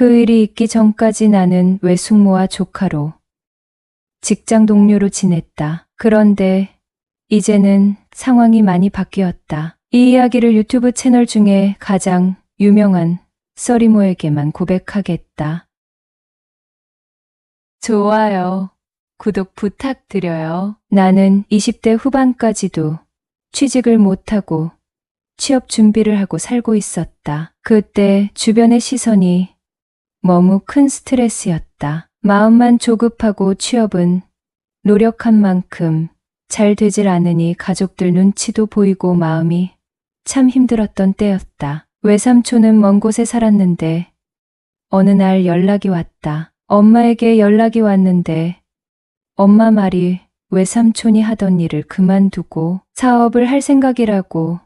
그 일이 있기 전까지 나는 외숙모와 조카로, 직장 동료로 지냈다. 그런데 이제는 상황이 많이 바뀌었다. 이 이야기를 유튜브 채널 중에 가장 유명한 써리모에게만 고백하겠다. 좋아요, 구독 부탁드려요. 나는 20대 후반까지도 취직을 못하고 취업 준비를 하고 살고 있었다. 그때 주변의 시선이 너무 큰 스트레스였다. 마음만 조급하고 취업은 노력한 만큼 잘 되질 않으니 가족들 눈치도 보이고 마음이 참 힘들었던 때였다. 외삼촌은 먼 곳에 살았는데 어느 날 연락이 왔다. 엄마에게 연락이 왔는데 엄마 말이 외삼촌이 하던 일을 그만두고 사업을 할 생각이라고.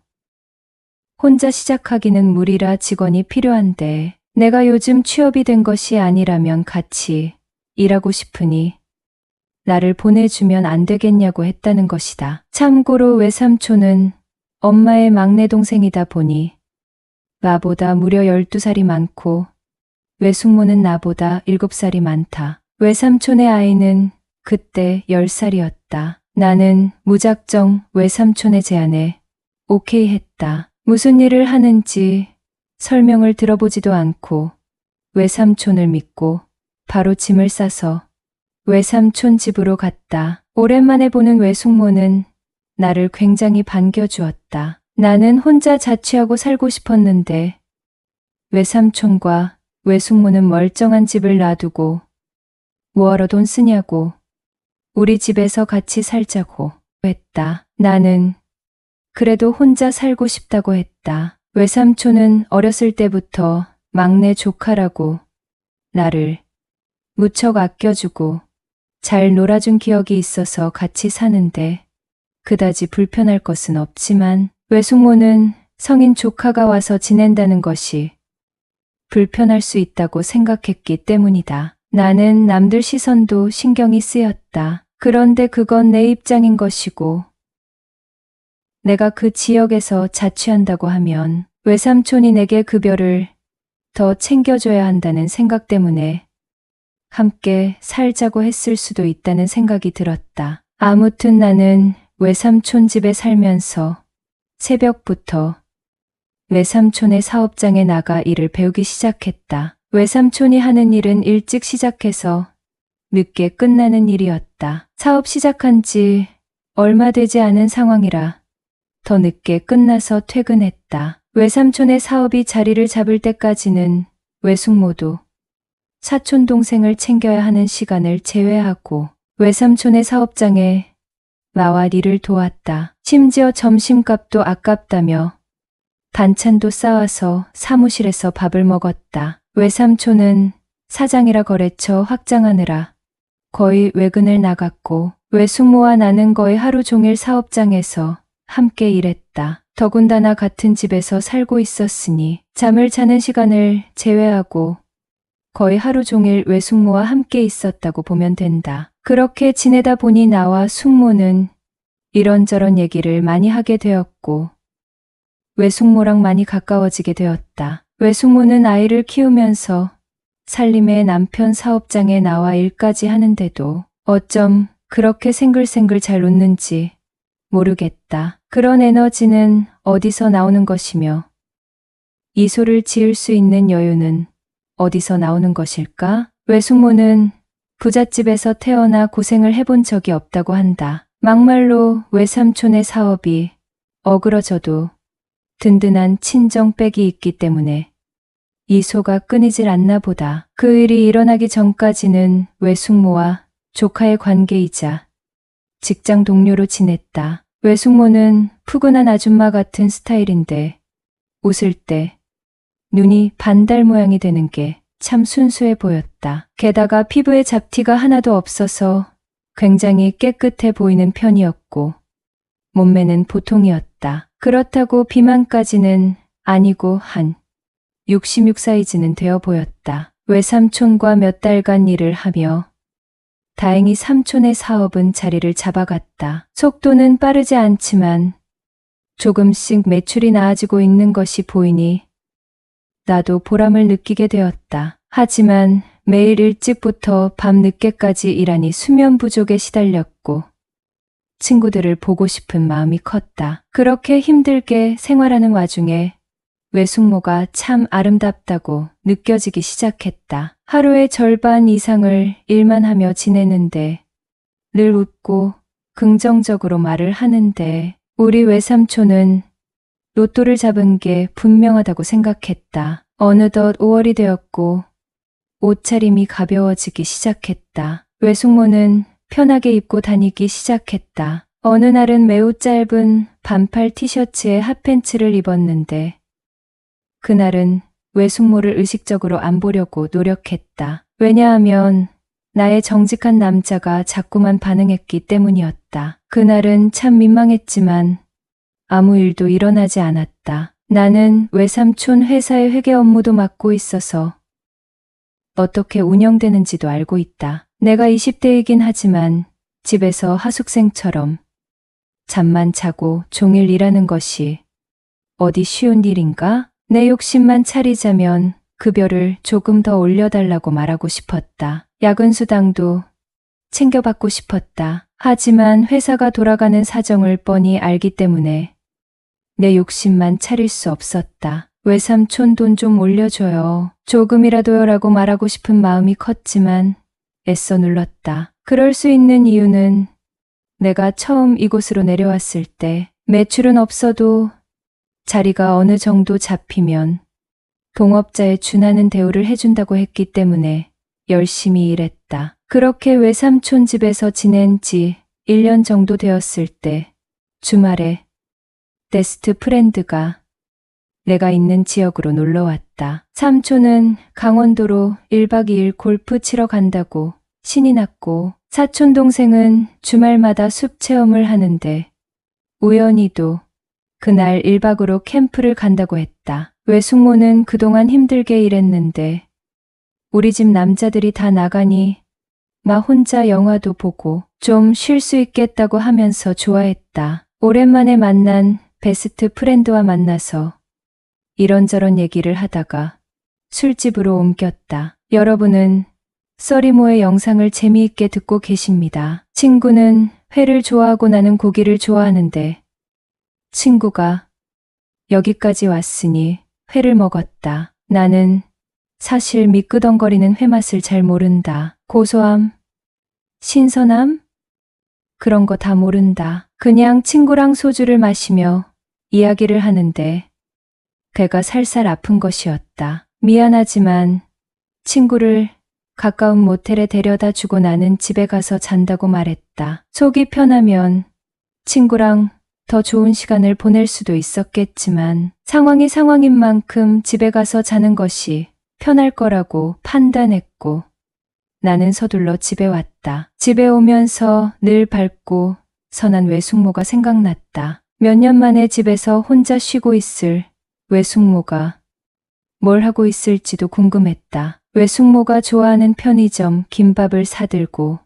혼자 시작하기는 무리라 직원이 필요한데 내가 요즘 취업이 된 것이 아니라면 같이 일하고 싶으니 나를 보내주면 안 되겠냐고 했다는 것이다. 참고로 외삼촌은 엄마의 막내 동생이다 보니 나보다 무려 12살이 많고 외숙모는 나보다 7살이 많다. 외삼촌의 아이는 그때 10살이었다. 나는 무작정 외삼촌의 제안에 오케이 했다. 무슨 일을 하는지 설명을 들어보지도 않고 외삼촌을 믿고 바로 짐을 싸서 외삼촌 집으로 갔다. 오랜만에 보는 외숙모는 나를 굉장히 반겨주었다. 나는 혼자 자취하고 살고 싶었는데 외삼촌과 외숙모는 멀쩡한 집을 놔두고 뭐하러 돈 쓰냐고 우리 집에서 같이 살자고 했다. 나는 그래도 혼자 살고 싶다고 했다. 외삼촌은 어렸을 때부터 막내 조카라고 나를 무척 아껴주고 잘 놀아준 기억이 있어서 같이 사는데 그다지 불편할 것은 없지만 외숙모는 성인 조카가 와서 지낸다는 것이 불편할 수 있다고 생각했기 때문이다. 나는 남들 시선도 신경이 쓰였다. 그런데 그건 내 입장인 것이고 내가 그 지역에서 자취한다고 하면 외삼촌이 내게 급여를 더 챙겨줘야 한다는 생각 때문에 함께 살자고 했을 수도 있다는 생각이 들었다. 아무튼 나는 외삼촌 집에 살면서 새벽부터 외삼촌의 사업장에 나가 일을 배우기 시작했다. 외삼촌이 하는 일은 일찍 시작해서 늦게 끝나는 일이었다. 사업 시작한 지 얼마 되지 않은 상황이라 더 늦게 끝나서 퇴근했다. 외삼촌의 사업이 자리를 잡을 때까지는 외숙모도 사촌 동생을 챙겨야 하는 시간을 제외하고 외삼촌의 사업장에 나와 일을 도왔다. 심지어 점심값도 아깝다며 반찬도 싸와서 사무실에서 밥을 먹었다. 외삼촌은 사장이라 거래처 확장하느라 거의 외근을 나갔고 외숙모와 나는 거의 하루 종일 사업장에서 함께 일했다. 더군다나 같은 집에서 살고 있었으니 잠을 자는 시간을 제외하고 거의 하루 종일 외숙모와 함께 있었다고 보면 된다. 그렇게 지내다 보니 나와 숙모는 이런저런 얘기를 많이 하게 되었고 외숙모랑 많이 가까워지게 되었다. 외숙모는 아이를 키우면서 살림에 남편 사업장에 나와 일까지 하는데도 어쩜 그렇게 생글생글 잘 웃는지 모르겠다. 그런 에너지는 어디서 나오는 것이며 이소를 지을 수 있는 여유는 어디서 나오는 것일까? 외숙모는 부잣집에서 태어나 고생을 해본 적이 없다고 한다. 막말로 외삼촌의 사업이 어그러져도 든든한 친정백이 있기 때문에 이소가 끊이질 않나 보다. 그 일이 일어나기 전까지는 외숙모와 조카의 관계이자 직장 동료로 지냈다. 외숙모는 푸근한 아줌마 같은 스타일인데 웃을 때 눈이 반달 모양이 되는 게 참 순수해 보였다. 게다가 피부에 잡티가 하나도 없어서 굉장히 깨끗해 보이는 편이었고 몸매는 보통이었다. 그렇다고 비만까지는 아니고 한 66 사이즈는 되어 보였다. 외삼촌과 몇 달간 일을 하며 다행히 삼촌의 사업은 자리를 잡아갔다. 속도는 빠르지 않지만 조금씩 매출이 나아지고 있는 것이 보이니 나도 보람을 느끼게 되었다. 하지만 매일 일찍부터 밤 늦게까지 일하니 수면 부족에 시달렸고 친구들을 보고 싶은 마음이 컸다. 그렇게 힘들게 생활하는 와중에 외숙모가 참 아름답다고 느껴지기 시작했다. 하루의 절반 이상을 일만 하며 지내는데 늘 웃고 긍정적으로 말을 하는데 우리 외삼촌은 로또를 잡은 게 분명하다고 생각했다. 어느덧 5월이 되었고 옷차림이 가벼워지기 시작했다. 외숙모는 편하게 입고 다니기 시작했다. 어느 날은 매우 짧은 반팔 티셔츠에 핫팬츠를 입었는데 그날은 외숙모를 의식적으로 안 보려고 노력했다. 왜냐하면 나의 정직한 남자가 자꾸만 반응했기 때문이었다. 그날은 참 민망했지만 아무 일도 일어나지 않았다. 나는 외삼촌 회사의 회계 업무도 맡고 있어서 어떻게 운영되는지도 알고 있다. 내가 20대이긴 하지만 집에서 하숙생처럼 잠만 자고 종일 일하는 것이 어디 쉬운 일인가? 내 욕심만 차리자면 급여를 조금 더 올려달라고 말하고 싶었다. 야근 수당도 챙겨받고 싶었다. 하지만 회사가 돌아가는 사정을 뻔히 알기 때문에 내 욕심만 차릴 수 없었다. 외삼촌 돈 좀 올려줘요. 조금이라도요라고 말하고 싶은 마음이 컸지만 애써 눌렀다. 그럴 수 있는 이유는 내가 처음 이곳으로 내려왔을 때 매출은 없어도 자리가 어느 정도 잡히면 동업자에 준하는 대우를 해준다고 했기 때문에 열심히 일했다. 그렇게 외삼촌 집에서 지낸 지 1년 정도 되었을 때 주말에 베스트 프렌드가 내가 있는 지역으로 놀러 왔다. 삼촌은 강원도로 1박 2일 골프 치러 간다고 신이 났고 사촌 동생은 주말마다 숲 체험을 하는데 우연히도 그날 1박으로 캠프를 간다고 했다. 외숙모는 그동안 힘들게 일했는데 우리 집 남자들이 다 나가니 나 혼자 영화도 보고 좀 쉴 수 있겠다고 하면서 좋아했다. 오랜만에 만난 베스트 프렌드와 만나서 이런저런 얘기를 하다가 술집으로 옮겼다. 여러분은 써리모의 영상을 재미있게 듣고 계십니다. 친구는 회를 좋아하고 나는 고기를 좋아하는데 친구가 여기까지 왔으니 회를 먹었다. 나는 사실 미끄덩거리는 회 맛을 잘 모른다. 고소함, 신선함? 그런 거 다 모른다. 그냥 친구랑 소주를 마시며 이야기를 하는데 배가 살살 아픈 것이었다. 미안하지만 친구를 가까운 모텔에 데려다 주고 나는 집에 가서 잔다고 말했다. 속이 편하면 친구랑 더 좋은 시간을 보낼 수도 있었겠지만 상황이 상황인 만큼 집에 가서 자는 것이 편할 거라고 판단했고 나는 서둘러 집에 왔다. 집에 오면서 늘 밝고 선한 외숙모가 생각났다. 몇 년 만에 집에서 혼자 쉬고 있을 외숙모가 뭘 하고 있을지도 궁금했다. 외숙모가 좋아하는 편의점 김밥을 사들고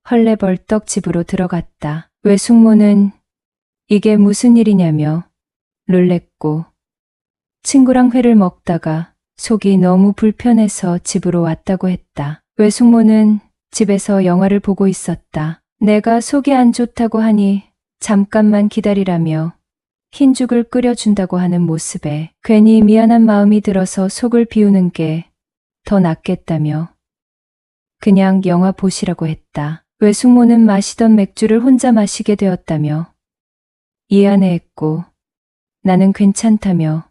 헐레벌떡 집으로 들어갔다. 외숙모는 이게 무슨 일이냐며 놀랬고 친구랑 회를 먹다가 속이 너무 불편해서 집으로 왔다고 했다. 외숙모는 집에서 영화를 보고 있었다. 내가 속이 안 좋다고 하니 잠깐만 기다리라며 흰죽을 끓여준다고 하는 모습에 괜히 미안한 마음이 들어서 속을 비우는 게 더 낫겠다며 그냥 영화 보시라고 했다. 외숙모는 마시던 맥주를 혼자 마시게 되었다며 이해했고 나는 괜찮다며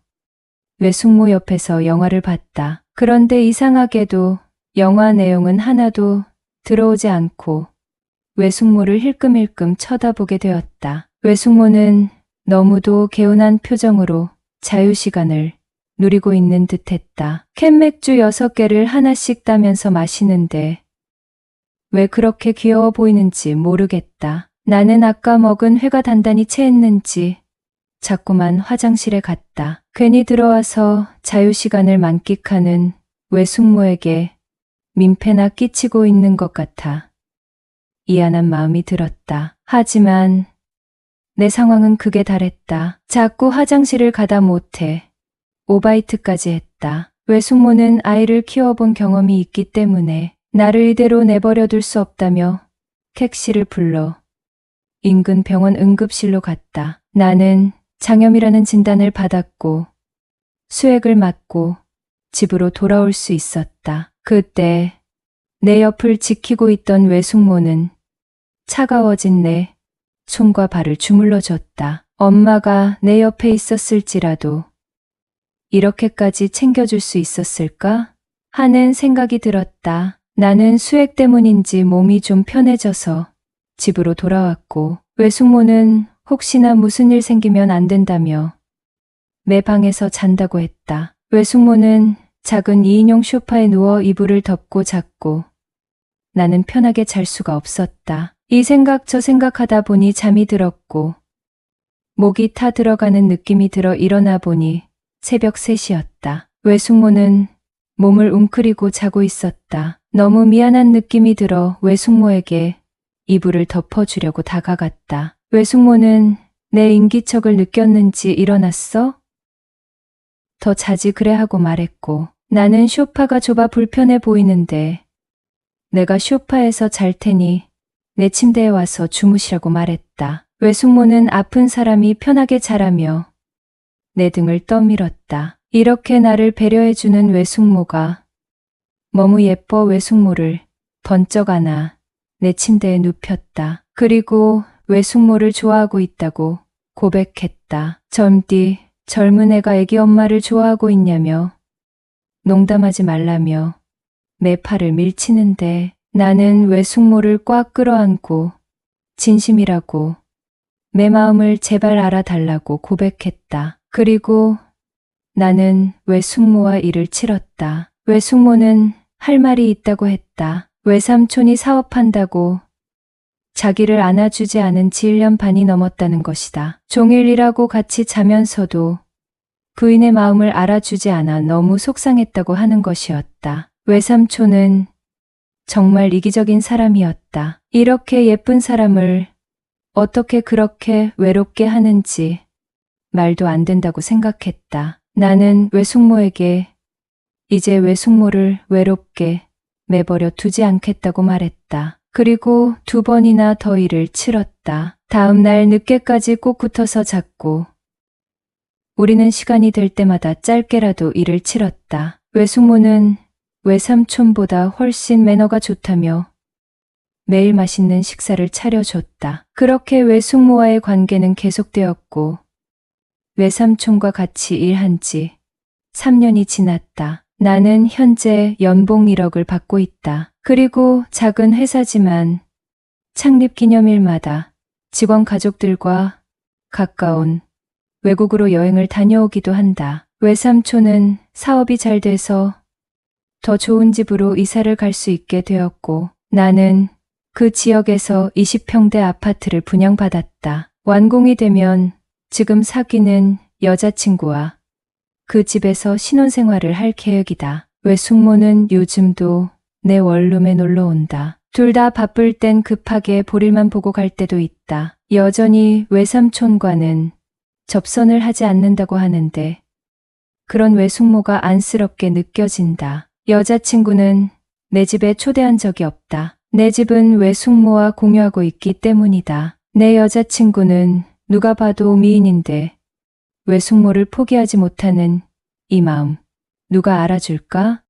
외숙모 옆에서 영화를 봤다. 그런데 이상하게도 영화 내용은 하나도 들어오지 않고 외숙모를 힐끔힐끔 쳐다보게 되었다. 외숙모는 너무도 개운한 표정으로 자유시간을 누리고 있는 듯했다. 캔맥주 6개를 하나씩 따면서 마시는데 왜 그렇게 귀여워 보이는지 모르겠다. 나는 아까 먹은 회가 단단히 체했는지 자꾸만 화장실에 갔다. 괜히 들어와서 자유시간을 만끽하는 외숙모에게 민폐나 끼치고 있는 것 같아 미안한 마음이 들었다. 하지만 내 상황은 극에 달했다. 자꾸 화장실을 가다 못해 오바이트까지 했다. 외숙모는 아이를 키워본 경험이 있기 때문에 나를 이대로 내버려 둘 수 없다며 택시를 불러 인근 병원 응급실로 갔다. 나는 장염이라는 진단을 받았고 수액을 맞고 집으로 돌아올 수 있었다. 그때 내 옆을 지키고 있던 외숙모는 차가워진 내 손과 발을 주물러 줬다. 엄마가 내 옆에 있었을지라도 이렇게까지 챙겨줄 수 있었을까? 하는 생각이 들었다. 나는 수액 때문인지 몸이 좀 편해져서 집으로 돌아왔고 외숙모는 혹시나 무슨 일 생기면 안 된다며 내 방에서 잔다고 했다. 외숙모는 작은 2인용 소파에 누워 이불을 덮고 잤고 나는 편하게 잘 수가 없었다. 이 생각 저 생각하다 보니 잠이 들었고 목이 타 들어가는 느낌이 들어 일어나 보니 새벽 3시였다. 외숙모는 몸을 웅크리고 자고 있었다. 너무 미안한 느낌이 들어 외숙모에게 이불을 덮어주려고 다가갔다. 외숙모는 내 인기척을 느꼈는지 일어났어? 더 자지 그래 하고 말했고 나는 소파가 좁아 불편해 보이는데 내가 소파에서 잘 테니 내 침대에 와서 주무시라고 말했다. 외숙모는 아픈 사람이 편하게 자라며 내 등을 떠밀었다. 이렇게 나를 배려해주는 외숙모가 너무 예뻐. 외숙모를 번쩍 안아 내 침대에 눕혔다. 그리고 외숙모를 좋아하고 있다고 고백했다. 젊디 젊은 애가 애기 엄마를 좋아하고 있냐며 농담하지 말라며 내 팔을 밀치는데 나는 외숙모를 꽉 끌어안고 진심이라고 내 마음을 제발 알아달라고 고백했다. 그리고 나는 외숙모와 일을 치렀다. 외숙모는 할 말이 있다고 했다. 외삼촌이 사업한다고 자기를 안아주지 않은 지 1년 반이 넘었다는 것이다. 종일 일하고 같이 자면서도 부인의 마음을 알아주지 않아 너무 속상했다고 하는 것이었다. 외삼촌은 정말 이기적인 사람이었다. 이렇게 예쁜 사람을 어떻게 그렇게 외롭게 하는지 말도 안 된다고 생각했다. 나는 외숙모에게 이제 외숙모를 외롭게 내버려 두지 않겠다고 말했다. 그리고 2번이나 더 일을 치렀다. 다음 날 늦게까지 꼭 붙어서 잤고 우리는 시간이 될 때마다 짧게라도 일을 치렀다. 외숙모는 외삼촌보다 훨씬 매너가 좋다며 매일 맛있는 식사를 차려줬다. 그렇게 외숙모와의 관계는 계속되었고 외삼촌과 같이 일한 지 3년이 지났다. 나는 현재 연봉 1억을 받고 있다. 그리고 작은 회사지만 창립 기념일마다 직원 가족들과 가까운 외국으로 여행을 다녀오기도 한다. 외삼촌은 사업이 잘 돼서 더 좋은 집으로 이사를 갈 수 있게 되었고 나는 그 지역에서 20평대 아파트를 분양받았다. 완공이 되면 지금 사귀는 여자친구와 그 집에서 신혼생활을 할 계획이다. 외숙모는 요즘도 내 원룸에 놀러 온다. 둘 다 바쁠 땐 급하게 볼일만 보고 갈 때도 있다. 여전히 외삼촌과는 접선을 하지 않는다고 하는데 그런 외숙모가 안쓰럽게 느껴진다. 여자친구는 내 집에 초대한 적이 없다. 내 집은 외숙모와 공유하고 있기 때문이다. 내 여자친구는 누가 봐도 미인인데 외숙모를 포기하지 못하는 이 마음 누가 알아줄까?